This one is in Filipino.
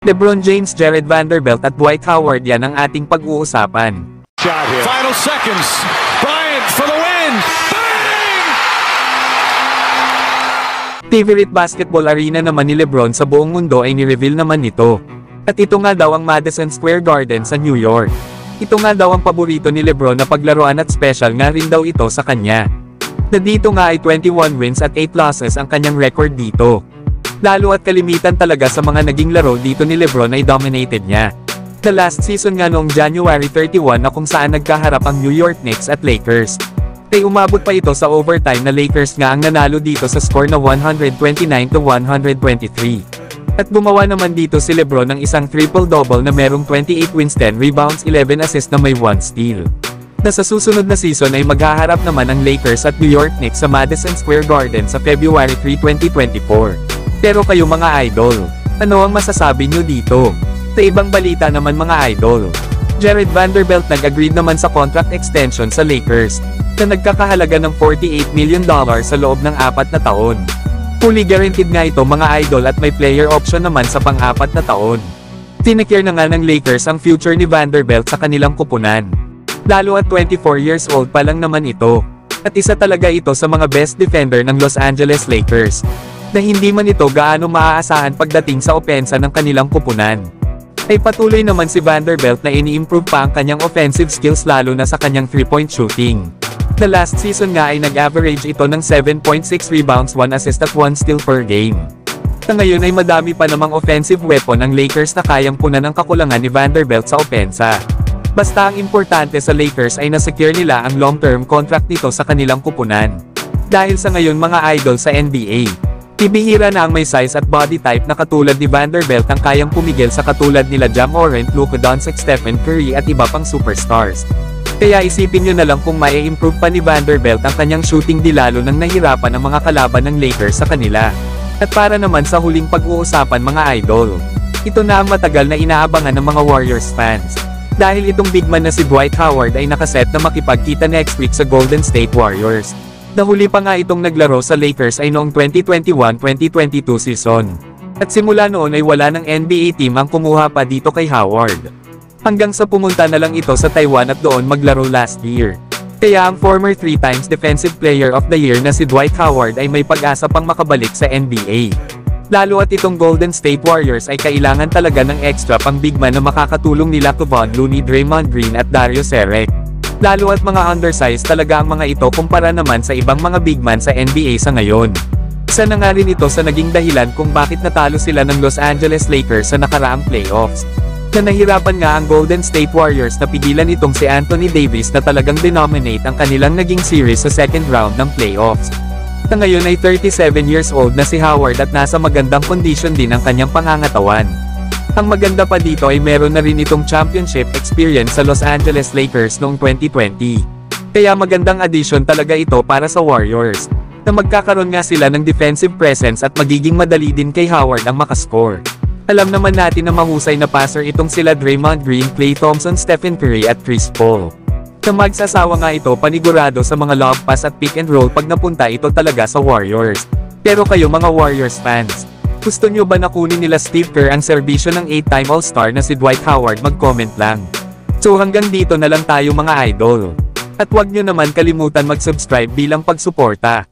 LeBron James, Jared Vanderbilt at Dwight Howard, yan ang ating pag-uusapan. Final seconds. Bryant for the win. Bang! Favorite basketball arena naman ni LeBron sa buong mundo ay ni-reveal naman nito. At ito nga daw ang Madison Square Garden sa New York. Ito nga daw ang paborito ni LeBron na paglaruan at special nga rin daw ito sa kanya. Na dito nga ay 21 wins at 8 losses ang kanyang record dito. Lalo at kalimitan talaga sa mga naging laro dito ni LeBron ay dominated niya. The last season nga noong January 31 na kung saan nagkaharap ang New York Knicks at Lakers. Ay umabot pa ito sa overtime na Lakers nga ang nanalo dito sa score na 129-123. At gumawa naman dito si LeBron ng isang triple-double na merong 28 wins, 10 rebounds, 11 assists na may 1 steal. Na sa susunod na season ay maghaharap naman ang Lakers at New York Knicks sa Madison Square Garden sa February 3, 2024. Pero kayo mga idol, ano ang masasabi nyo dito? Sa ibang balita naman mga idol, Jared Vanderbilt nag-agreed naman sa contract extension sa Lakers, na nagkakahalaga ng $48 million sa loob ng 4 na taon. Fully guaranteed nga ito mga idol at may player option naman sa pang-4 na taon. Tinecure na nga ng Lakers ang future ni Vanderbilt sa kanilang kupunan. Lalo at 24 years old pa lang naman ito. At isa talaga ito sa mga best defender ng Los Angeles Lakers. Na hindi man ito gaano maaasahan pagdating sa opensa ng kanilang kupunan. Ay patuloy naman si Vanderbilt na ini-improve pa ang kanyang offensive skills lalo na sa kanyang 3-point shooting. The last season nga ay nag-average ito ng 7.6 rebounds, 1 assist at 1 steal per game. Sa ngayon ay madami pa namang offensive weapon ang Lakers na kayang punan ang kakulangan ni Vanderbilt sa opensa. Basta ang importante sa Lakers ay nasecure nila ang long-term contract nito sa kanilang kupunan. Dahil sa ngayon mga idol sa NBA, bibihira na ang may size at body type na katulad ni Vanderbilt ang kayang pumigil sa katulad nila Ja Morant, Luka Doncic, Stephen Curry at iba pang superstars. Kaya isipin nyo na lang kung mai-improve pa ni Vanderbilt ang kanyang shooting di lalo nang nahirapan ang mga kalaban ng Lakers sa kanila. At para naman sa huling pag-uusapan mga idol, ito na ang matagal na inaabangan ng mga Warriors fans. Dahil itong big man na si Dwight Howard ay nakaset na makipagkita next week sa Golden State Warriors. Nahuli pa nga itong naglaro sa Lakers ay noong 2021-2022 season. At simula noon ay wala ng NBA team ang kumuha pa dito kay Howard. Hanggang sa pumunta na lang ito sa Taiwan at doon maglaro last year. Kaya ang former 3 times Defensive Player of the Year na si Dwight Howard ay may pag-asa pang makabalik sa NBA. Lalo at itong Golden State Warriors ay kailangan talaga ng extra pang big man na makakatulong nila Kevon Looney, Draymond Green at Dario Saric. Lalo at mga undersized talaga ang mga ito kumpara naman sa ibang mga big man sa NBA sa ngayon. Isa na nga rin ito sa naging dahilan kung bakit natalo sila ng Los Angeles Lakers sa nakaraang playoffs. Na nahirapan nga ang Golden State Warriors na pigilan itong si Anthony Davis na talagang denominate ang kanilang naging series sa second round ng playoffs. Sa ngayon ay 37 years old na si Howard at nasa magandang kondisyon din ang kanyang pangangatawan. Ang maganda pa dito ay meron na rin itong championship experience sa Los Angeles Lakers noong 2020. Kaya magandang addition talaga ito para sa Warriors. Na magkakaroon nga sila ng defensive presence at magiging madali din kay Howard ang makascore. Alam naman natin na mahusay na passer itong sila Draymond Green, Klay Thompson, Stephen Curry at Chris Paul. Na magsasawa nga ito panigurado sa mga lob pass at pick and roll pag napunta ito talaga sa Warriors. Pero kayo mga Warriors fans, gusto nyo ba na kunin nila Steve Kerr ang serbisyo ng 8-time All-Star na si Dwight Howard? Mag-comment lang. So hanggang dito na lang tayo mga idol. At huwag nyo naman kalimutan mag-subscribe bilang pagsuporta.